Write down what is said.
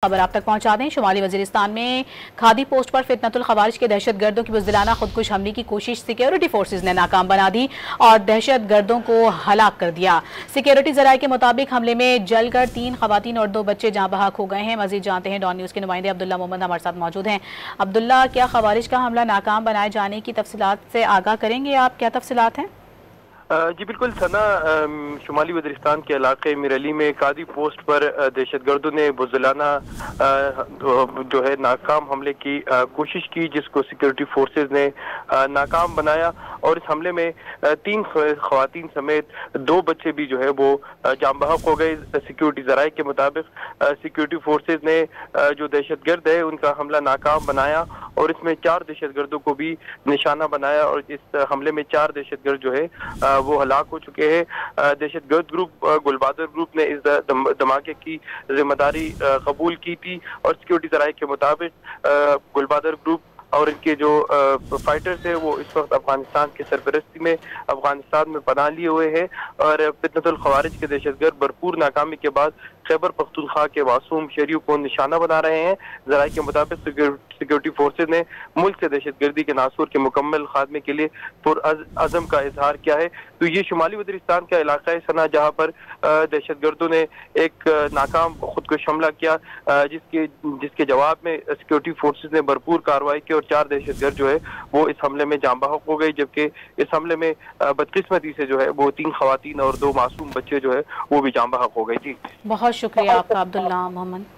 खबर आप तक पहुंचा दें। शुमाली वजीरिस्तान में खादी पोस्ट पर फितनतुल खवारिज के दहशतगर्दों की बुज़दिलाना खुदकुश हमले की कोशिश सिक्योरिटी फोर्सेज ने नाकाम बना दी और दहशतगर्दों को हलाक कर दिया। सिक्योरिटी जराये के मुताबिक हमले में जलकर 3 खवातीन और 2 बच्चे जाँ बहक हो गए हैं। मजीद जानते हैं, डॉन न्यूज़ के नुमाइंदे अब्दुल्ला मोहम्मद हमारे साथ मौजूद हैं। अब्दुल्ला, क्या खवारिज का हमला नाकाम बनाए जाने की तफसीलात से आगाह करेंगे आप? क्या तफसीलात हैं? जी बिल्कुल सना, शुमाली वज़ीरिस्तान के इलाके मिरली में कादी पोस्ट पर दहशतगर्दों ने बुज़दिलाना जो है नाकाम हमले की कोशिश की, जिसको सिक्योरिटी फोर्सेज ने नाकाम बनाया और इस हमले में 3 खवातीन समेत 2 बच्चे भी जो है वो जाँ बहक हो गए। सिक्योरिटी जराये के मुताबिक सिक्योरिटी फोर्सेज ने जो दहशतगर्द है उनका हमला नाकाम बनाया और इसमें 4 दहशतगर्दों को भी निशाना बनाया और इस हमले में 4 दहशतगर्द जो है वो हलाक हो चुके हैं। दहशतगर्द ग्रुप गुलबादर ग्रुप ने इस धमाके की जिम्मेदारी कबूल की थी और सिक्योरिटी जराये के मुताबिक गुलबादर ग्रुप और इनके जो फाइटर्स है वो इस वक्त अफगानिस्तान की सरपरस्ती में अफगानिस्तान में पनाह लिए हुए हैं और फितनतुल खवारिज के दहशतगर्द भरपूर नाकामी के बाद खैबर पख्तूनख्वा के मासूम शहरियों को निशाना बना रहे हैं। जराये के मुताबिक सिक्योरिटी फोर्सेज ने मुल्क से दहशतगर्दी के नासूर के मुकम्मल खात्मे के लिए पुरअज़म का इजहार किया है। तो ये शुमाली वज़ीरिस्तान का इलाका है सना, जहाँ पर दहशतगर्दों ने एक नाकाम खुदकुश हमला किया, जिसके जवाब में सिक्योरिटी फोर्सेज ने भरपूर कार्रवाई की और 4 दहशतगर्द जो है वो इस हमले में जाँ बहक हो गए, जबकि इस हमले में बदकिस्मती से जो है वो 3 खवातीन और 2 मासूम बच्चे जो है वो भी जाँ बहक हो गए। जी बहुत शुक्रिया आपका अब्दुल्ला मोहम्मद।